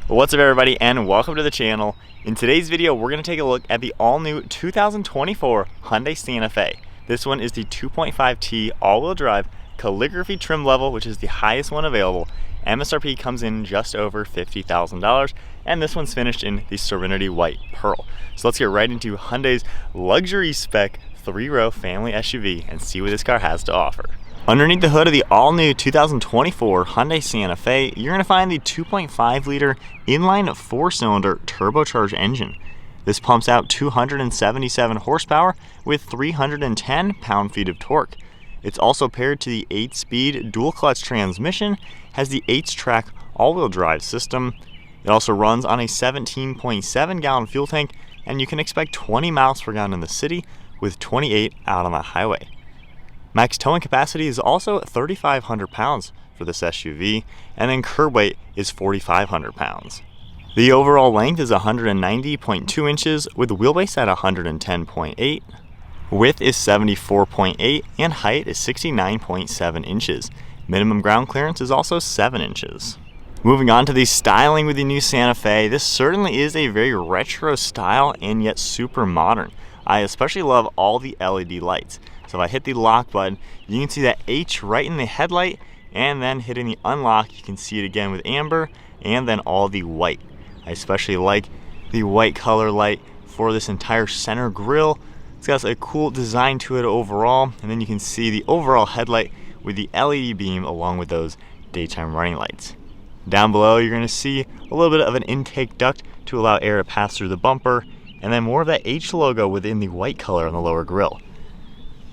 What's up everybody, and welcome to the channel. In today's video we're going to take a look at the all-new 2024 Hyundai Santa Fe. This one is the 2.5T all-wheel drive calligraphy trim level, which is the highest one available. MSRP comes in just over $50,000, and this one's finished in the Serenity White Pearl. So let's get right into Hyundai's luxury spec 3-row family SUV and see what this car has to offer. Underneath the hood of the all-new 2024 Hyundai Santa Fe, you're going to find the 2.5-liter inline 4-cylinder turbocharged engine. This pumps out 277 horsepower with 310 pound-feet of torque. It's also paired to the 8-speed dual-clutch transmission, has the 8-track all-wheel drive system. It also runs on a 17.7-gallon fuel tank, and you can expect 20 miles per gallon in the city with 28 out on the highway. Max towing capacity is also 3,500 pounds for this SUV, and then curb weight is 4,500 pounds. The overall length is 190.2 inches with wheelbase at 110.8. Width is 74.8 and height is 69.7 inches. Minimum ground clearance is also 7 inches. Moving on to the styling with the new Santa Fe, this certainly is a very retro style and yet super modern. I especially love all the LED lights. So if I hit the lock button, you can see that H right in the headlight, and then hitting the unlock, you can see it again with amber and then all the white. I especially like the white color light for this entire center grille. It's got a cool design to it overall, and then you can see the overall headlight with the LED beam along with those daytime running lights. Down below, you're going to see a little bit of an intake duct to allow air to pass through the bumper, and then more of that H logo within the white color on the lower grille.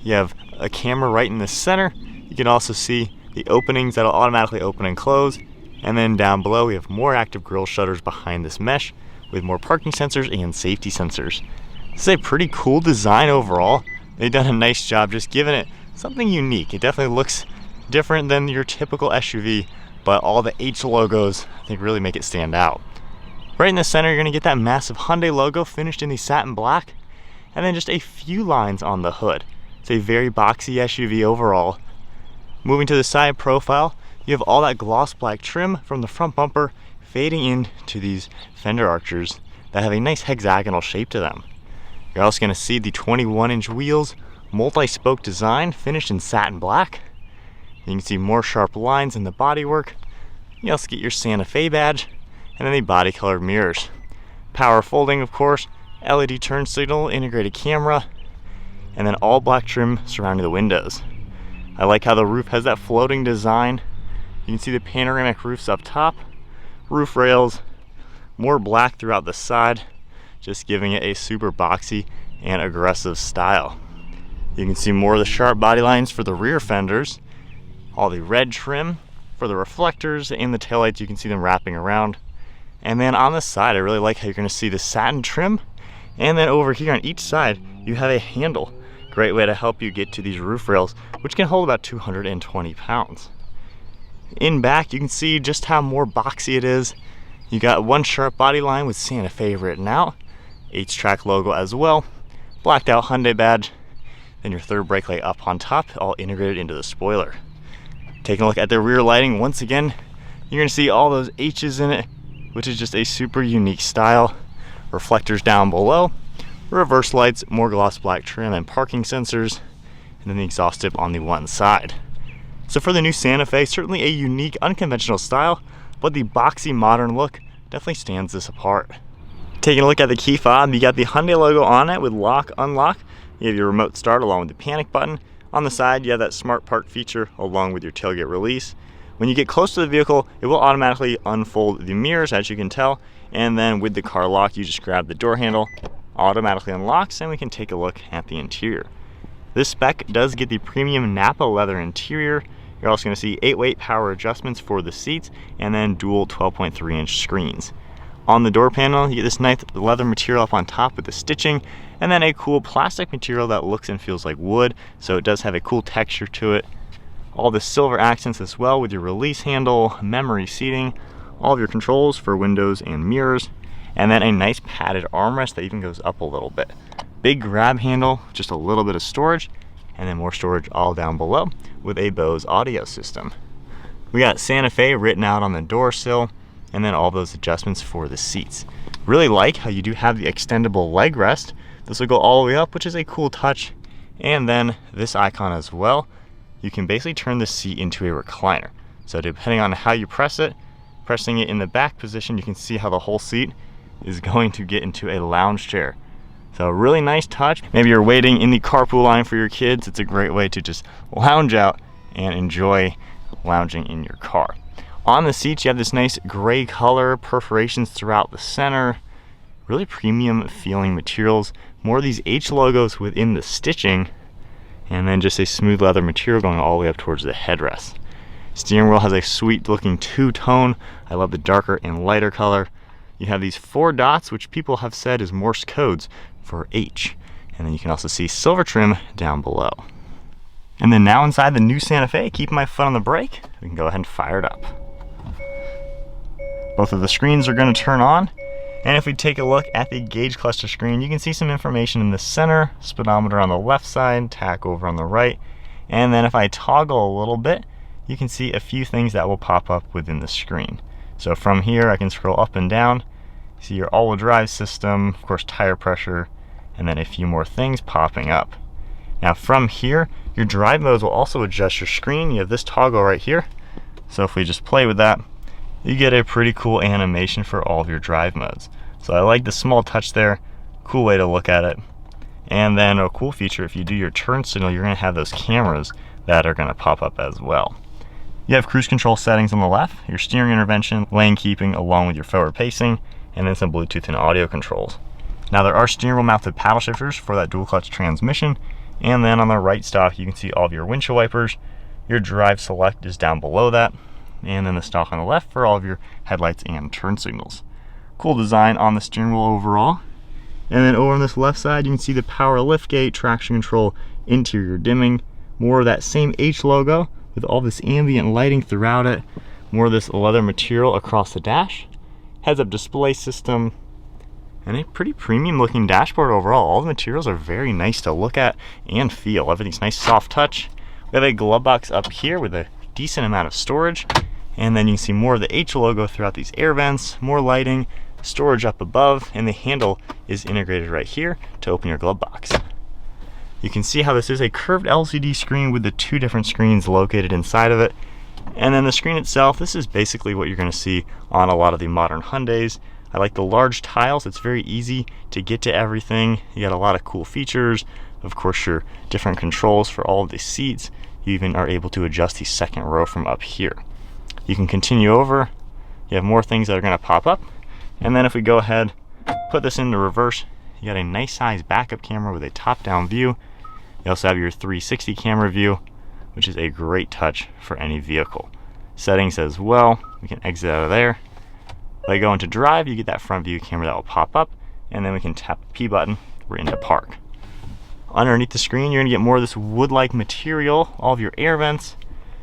You have a camera right in the center. You can also see the openings that'll automatically open and close. And then down below we have more active grille shutters behind this mesh with more parking sensors and safety sensors. This is a pretty cool design overall. They've done a nice job just giving it something unique. It definitely looks different than your typical SUV, but all the H logos I think really make it stand out. Right in the center you're going to get that massive Hyundai logo finished in the satin black, and then just a few lines on the hood. It's a very boxy SUV overall. Moving to the side profile, you have all that gloss black trim from the front bumper fading into these fender archers that have a nice hexagonal shape to them. You're also going to see the 21-inch wheels, multi-spoke design finished in satin black. You can see more sharp lines in the bodywork. You also get your Santa Fe badge, and then the body colored mirrors. Power folding, of course, LED turn signal, integrated camera, and then all black trim surrounding the windows. I like how the roof has that floating design. You can see the panoramic roofs up top, roof rails, more black throughout the side, just giving it a super boxy and aggressive style. You can see more of the sharp body lines for the rear fenders, all the red trim for the reflectors and the taillights. You can see them wrapping around. And then on the side, I really like how you're going to see the satin trim, and then over here on each side you have a handle. Great way to help you get to these roof rails, which can hold about 220 pounds. In back, you can see just how more boxy it is. You got one sharp body line with Santa Fe written out, H-track logo as well, blacked out Hyundai badge, then your third brake light up on top, all integrated into the spoiler. Taking a look at the rear lighting, once again, you're going to see all those H's in it, which is just a super unique style. Reflectors down below, reverse lights, more gloss black trim and parking sensors, and then the exhaust tip on the one side. So for the new Santa Fe, certainly a unique, unconventional style, but the boxy modern look definitely stands this apart. Taking a look at the key fob, you got the Hyundai logo on it with lock, unlock. You have your remote start along with the panic button. On the side, you have that smart park feature along with your tailgate release. When you get close to the vehicle, it will automatically unfold the mirrors, as you can tell, and then with the car lock, you just grab the door handle, automatically unlocks, and we can take a look at the interior. This spec does get the premium Napa leather interior. You're also going to see 8-way power adjustments for the seats, and then dual 12.3-inch screens. On the door panel, you get this nice leather material up on top with the stitching, and then a cool plastic material that looks and feels like wood, so it does have a cool texture to it. All the silver accents as well with your release handle, memory seating, all of your controls for windows and mirrors, and then a nice padded armrest that even goes up a little bit. Big grab handle, just a little bit of storage, and then more storage all down below with a Bose audio system. We got Santa Fe written out on the door sill, and then all those adjustments for the seats. Really like how you do have the extendable leg rest. This will go all the way up, which is a cool touch. And then this icon as well. You can basically turn the seat into a recliner. So depending on how you press it, pressing it in the back position, you can see how the whole seat is going to get into a lounge chair. So really nice touch. Maybe you're waiting in the carpool line for your kids. It's a great way to just lounge out and enjoy lounging in your car. On the seats, you have this nice gray color, perforations throughout the center, really premium feeling materials. More of these H logos within the stitching, and then just a smooth leather material going all the way up towards the headrest. Steering wheel has a sweet looking two-tone. I love the darker and lighter color. You have these 4 dots, which people have said is Morse codes for H. And then you can also see silver trim down below. And then now inside the new Santa Fe, keeping my foot on the brake, we can go ahead and fire it up. Both of the screens are going to turn on. And if we take a look at the gauge cluster screen, you can see some information in the center, speedometer on the left side, tach over on the right. And then if I toggle a little bit, you can see a few things that will pop up within the screen. So from here, I can scroll up and down, see your all-wheel drive system, of course tire pressure, and then a few more things popping up. Now from here, your drive modes will also adjust your screen. You have this toggle right here. So if we just play with that, you get a pretty cool animation for all of your drive modes. So I like the small touch there, cool way to look at it. And then a cool feature, if you do your turn signal, you're gonna have those cameras that are gonna pop up as well. You have cruise control settings on the left, your steering intervention, lane keeping along with your forward pacing, and then some Bluetooth and audio controls. Now there are steering wheel mounted paddle shifters for that dual clutch transmission, and then on the right stalk you can see all of your windshield wipers. Your drive select is down below that, and then the stalk on the left for all of your headlights and turn signals. Cool design on the steering wheel overall. And then over on this left side you can see the power liftgate, traction control, interior dimming, more of that same H logo with all this ambient lighting throughout it, more of this leather material across the dash, heads-up display system, and a pretty premium looking dashboard overall. All the materials are very nice to look at and feel. Everything's nice soft touch. We have a glove box up here with a decent amount of storage, and then you can see more of the H logo throughout these air vents, more lighting, storage up above, and the handle is integrated right here to open your glove box. You can see how this is a curved LCD screen with the 2 different screens located inside of it. And then the screen itself, this is basically what you're going to see on a lot of the modern Hyundais. I like the large tiles. It's very easy to get to everything. You got a lot of cool features. Of course, your different controls for all of the seats. You even are able to adjust the second row from up here. You can continue over. You have more things that are going to pop up. And then if we go ahead, put this into reverse, you got a nice size backup camera with a top-down view. You also have your 360 camera view, which is a great touch for any vehicle. Settings as well, we can exit out of there. If I go into drive, you get that front view camera that will pop up, and then we can tap the P button, we're into park. Underneath the screen, you're gonna get more of this wood-like material, all of your air vents,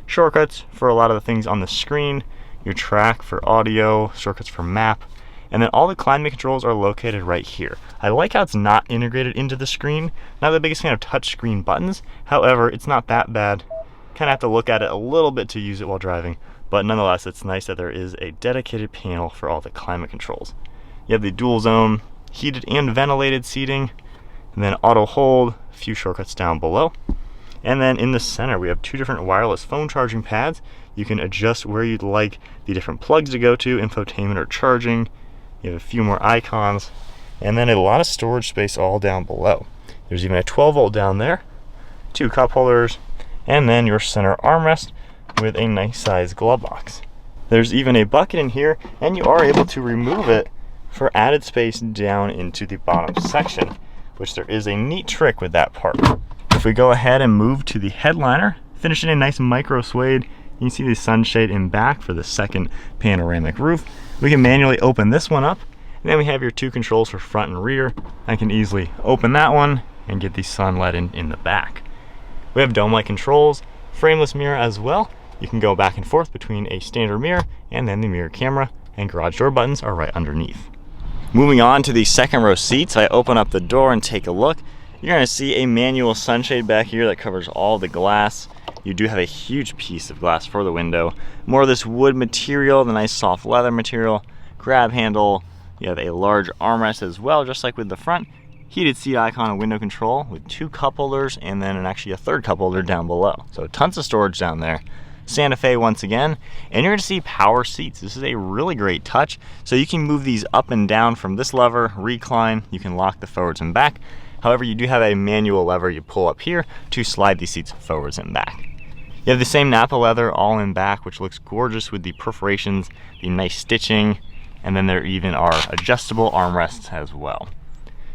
shortcuts for a lot of the things on the screen, your track for audio, shortcuts for map, and then all the climate controls are located right here. I like how it's not integrated into the screen. Not the biggest fan of touch screen buttons. However, it's not that bad. Kind of have to look at it a little bit to use it while driving, but nonetheless, it's nice that there is a dedicated panel for all the climate controls. You have the dual zone, heated and ventilated seating, and then auto hold, a few shortcuts down below. And then in the center, we have 2 different wireless phone charging pads. You can adjust where you'd like the different plugs to go to, infotainment or charging. You have a few more icons, and then a lot of storage space all down below. There's even a 12-volt down there, 2 cup holders, and then your center armrest with a nice size glove box. There's even a bucket in here, and you are able to remove it for added space down into the bottom section, which there is a neat trick with that part. If we go ahead and move to the headliner, finish in a nice micro suede, you can see the sunshade in back for the second panoramic roof. We can manually open this one up, and then we have your 2 controls for front and rear. I can easily open that one and get the sun let in the back. We have dome-like controls, frameless mirror as well. You can go back and forth between a standard mirror and then the mirror camera, and garage door buttons are right underneath. Moving on to the second row seats, I open up the door and take a look. You're going to see a manual sunshade back here that covers all the glass. you do have a huge piece of glass for the window. More of this wood material, the nice soft leather material, grab handle. You have a large armrest as well, just like with the front. Heated seat icon and window control with 2 cup holders and then actually a 3rd cup holder down below. So tons of storage down there. Santa Fe once again, and you're going to see power seats. This is a really great touch. So you can move these up and down from this lever, recline, you can lock the forwards and back. However, you do have a manual lever you pull up here to slide these seats forwards and back. You have the same Napa leather all in back, which looks gorgeous with the perforations, the nice stitching, and then there even are adjustable armrests as well.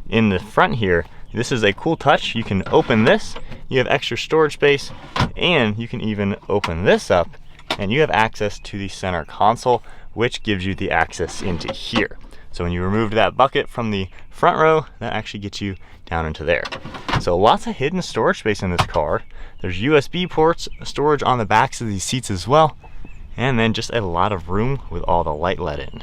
In the front here, this is a cool touch. You can open this, you have extra storage space, and you can even open this up and you have access to the center console, which gives you the access into here. So when you remove that bucket from the front row, that actually gets you down into there. So lots of hidden storage space in this car. There's USB ports, storage on the backs of these seats as well, and then just a lot of room with all the light let in.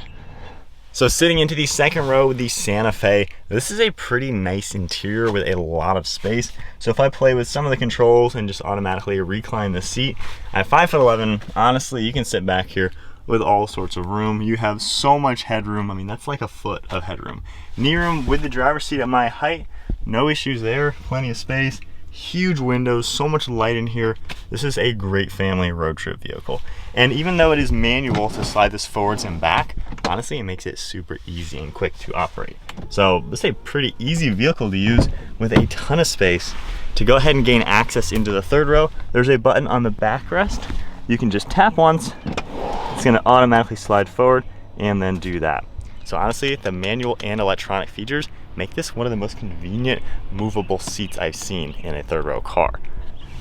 So sitting into the second row with the Santa Fe, this is a pretty nice interior with a lot of space. So if I play with some of the controls and just automatically recline the seat, at 5'11", honestly, you can sit back here with all sorts of room. You have so much headroom. I mean, that's like a foot of headroom. Knee room with the driver's seat at my height, no issues there, plenty of space. Huge windows, so much light in here. This is a great family road trip vehicle. And even though it is manual to slide this forwards and back, honestly, it makes it super easy and quick to operate. So this is a pretty easy vehicle to use with a ton of space. To go ahead and gain access into the third row, there's a button on the backrest. You can just tap once, it's gonna automatically slide forward and then do that. So honestly, the manual and electronic features make this one of the most convenient movable seats I've seen in a third row car.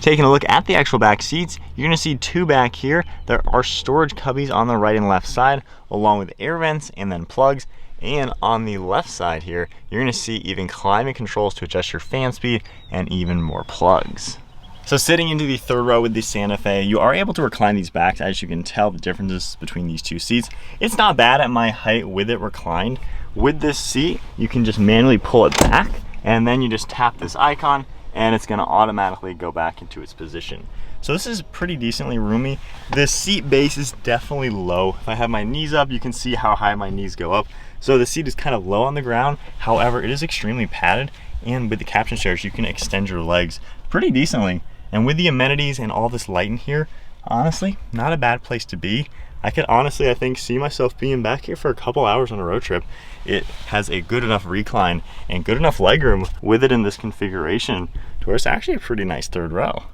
Taking a look at the actual back seats, you're gonna see 2 back here. There are storage cubbies on the right and left side, along with air vents and then plugs. And on the left side here, you're gonna see even climate controls to adjust your fan speed and even more plugs. So sitting into the third row with the Santa Fe, you are able to recline these backs. As you can tell, the differences between these 2 seats. It's not bad at my height with it reclined. With this seat, you can just manually pull it back, and then you just tap this icon, and it's gonna automatically go back into its position. So this is pretty decently roomy. The seat base is definitely low. If I have my knees up, you can see how high my knees go up. So the seat is kind of low on the ground. However, it is extremely padded, and with the captain chairs, you can extend your legs pretty decently. And with the amenities and all this light in here, honestly, not a bad place to be. I could honestly, I think, see myself being back here for a couple hours on a road trip. It has a good enough recline and good enough legroom with it in this configuration to where it's actually a pretty nice third row.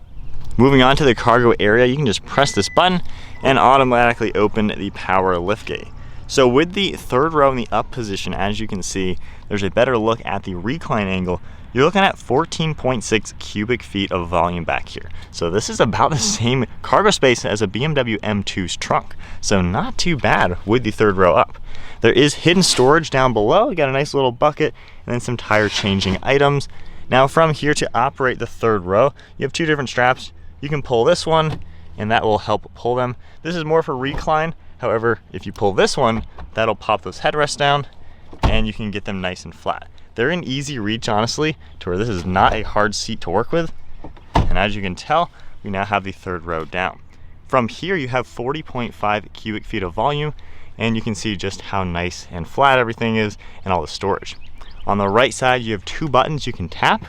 Moving on to the cargo area, you can just press this button and automatically open the power liftgate. So with the third row in the up position, as you can see, there's a better look at the recline angle. You're looking at 14.6 cubic feet of volume back here. So this is about the same cargo space as a BMW M2's trunk. So not too bad with the third row up. There is hidden storage down below. You got a nice little bucket and then some tire changing items. Now from here to operate the third row, you have 2 different straps. You can pull this one and that will help pull them. This is more for recline. However, if you pull this one, that'll pop those headrests down and you can get them nice and flat. They're in easy reach, honestly, to where this is not a hard seat to work with. And as you can tell, we now have the third row down. From here, you have 40.5 cubic feet of volume, and you can see just how nice and flat everything is and all the storage. On the right side, you have 2 buttons you can tap.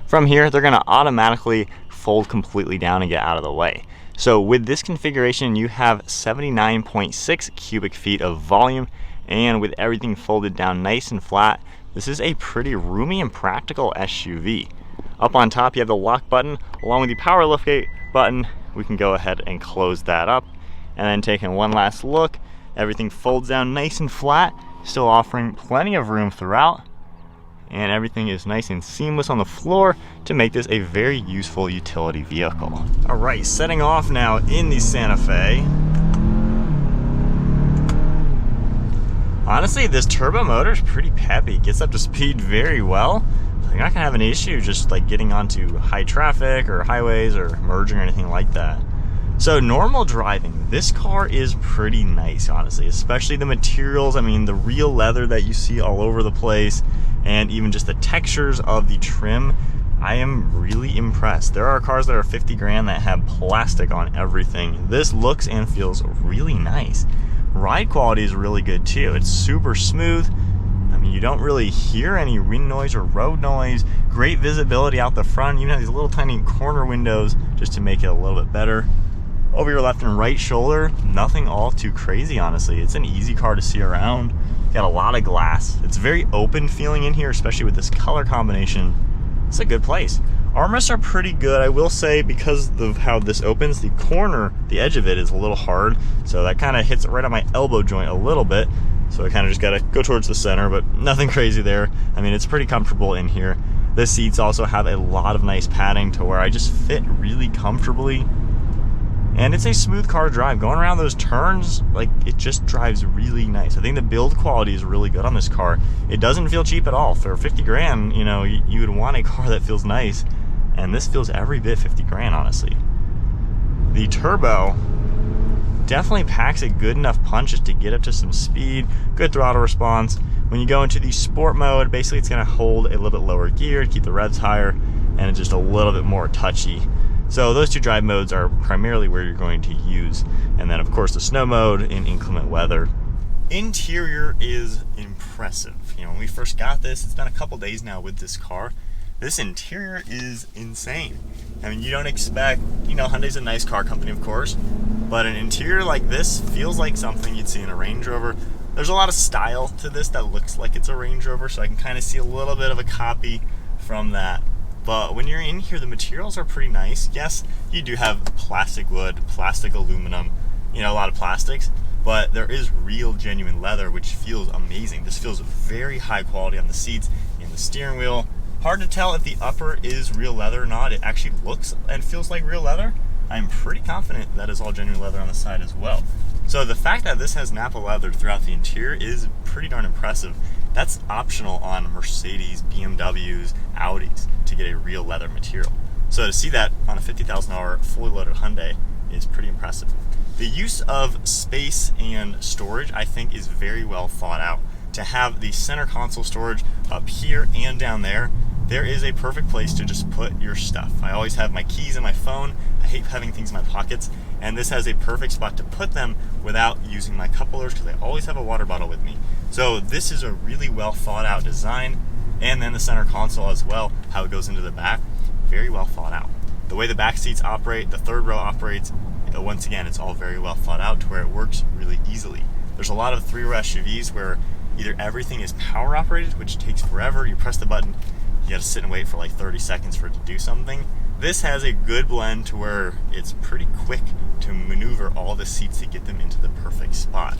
From here, they're gonna automatically fold completely down and get out of the way. So with this configuration, you have 79.6 cubic feet of volume, and with everything folded down nice and flat, this is a pretty roomy and practical SUV. Up on top, you have the lock button along with the power liftgate button. We can go ahead and close that up. And then taking one last look, everything folds down nice and flat, still offering plenty of room throughout. And everything is nice and seamless on the floor to make this a very useful utility vehicle. All right, setting off now in the Santa Fe. Honestly, this turbo motor is pretty peppy. Gets up to speed very well. You're not gonna have an issue just like getting onto high traffic or highways or merging or anything like that. So normal driving, this car is pretty nice, honestly, especially the materials. I mean, the real leather that you see all over the place and even just the textures of the trim I am really impressed. There are cars that are 50 grand that have plastic on everything. This looks and feels really nice. Ride quality is really good too. It's super smooth. I mean, you don't really hear any wind noise or road noise. Great visibility out the front. You have these little tiny corner windows just to make it a little bit better. Over your left and right shoulder, nothing all too crazy, honestly. It's an easy car to see around. Got a lot of glass. It's very open feeling in here, especially with this color combination. It's a good place. Armrests are pretty good, I will say, because of how this opens. The corner, the edge of it is a little hard, so that kind of hits right on my elbow joint a little bit. So I kind of just got to go towards the center, but nothing crazy there. I mean, it's pretty comfortable in here. The seats also have a lot of nice padding to where I just fit really comfortably. And it's a smooth car to drive. Going around those turns, like, it just drives really nice. I think the build quality is really good on this car. It doesn't feel cheap at all. For 50 grand, you know, you would want a car that feels nice. And this feels every bit 50 grand, honestly. The turbo definitely packs a good enough punch just to get up to some speed, good throttle response. When you go into the sport mode, basically it's gonna hold a little bit lower gear to keep the revs higher, and it's just a little bit more touchy. So those two drive modes are primarily where you're going to use. And then of course the snow mode in inclement weather. Interior is impressive. You know, when we first got this, it's been a couple days now with this car. This interior is insane. I mean, you don't expect, you know, Hyundai's a nice car company, of course, but an interior like this feels like something you'd see in a Range Rover. There's a lot of style to this that looks like it's a Range Rover, so I can kind of see a little bit of a copy from that. But when you're in here, the materials are pretty nice. Yes, you do have plastic wood, plastic aluminum, you know, a lot of plastics, but there is real genuine leather, which feels amazing. This feels very high quality on the seats and the steering wheel. Hard to tell if the upper is real leather or not. It actually looks and feels like real leather. I'm pretty confident that is all genuine leather on the side as well. So the fact that this has Nappa leather throughout the interior is pretty darn impressive. That's optional on Mercedes, BMWs, Audis to get a real leather material. So to see that on a $50,000 fully loaded Hyundai is pretty impressive. The use of space and storage, I think, is very well thought out. To have the center console storage up here and down there is a perfect place to just put your stuff. I always have my keys and my phone. I hate having things in my pockets, and this has a perfect spot to put them without using my cup holders because I always have a water bottle with me. So this is a really well thought out design, and then the center console as well, how it goes into the back, very well thought out. The way the back seats operate, the third row operates, once again, it's all very well thought out to where it works really easily. There's a lot of three-row SUVs where either everything is power operated, which takes forever, you press the button, you gotta sit and wait for like 30 seconds for it to do something. This has a good blend to where it's pretty quick to maneuver all the seats to get them into the perfect spot.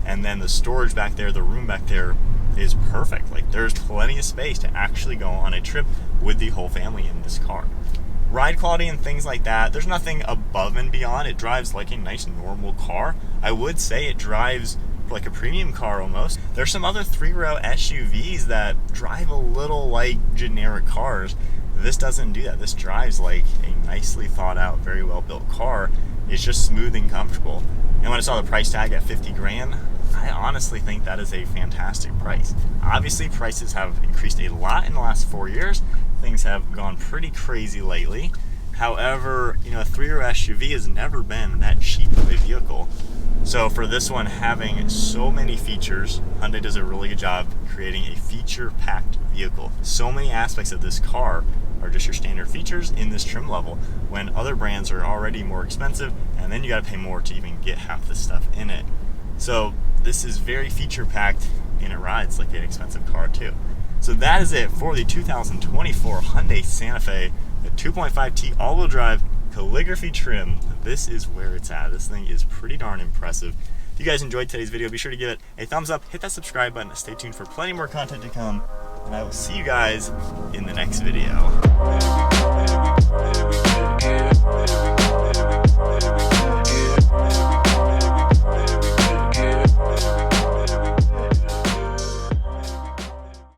And then the storage back there, the room back there is perfect. Like, there's plenty of space to actually go on a trip with the whole family in this car. Ride quality and things like that, there's nothing above and beyond. It drives like a nice normal car. I would say it drives like a premium car almost. There's some other three-row SUVs that drive a little like generic cars. This doesn't do that. This drives like a nicely thought out, very well built car. It's just smooth and comfortable. And when I saw the price tag at 50 grand, I honestly think that is a fantastic price. Obviously, prices have increased a lot in the last 4 years. Things have gone pretty crazy lately. However, you know, a three-row SUV has never been that cheap of a vehicle. So for this one having so many features, Hyundai does a really good job creating a feature-packed vehicle. So many aspects of this car are just your standard features in this trim level, when other brands are already more expensive, and then you gotta pay more to even get half the stuff in it. So this is very feature-packed, and it rides like an expensive car too. So that is it for the 2024 Hyundai Santa Fe, the 2.5T all-wheel drive calligraphy trim. This is where it's at. This thing is pretty darn impressive. If you guys enjoyed today's video, be sure to give it a thumbs up, hit that subscribe button, stay tuned for plenty more content to come, and I will see you guys in the next video.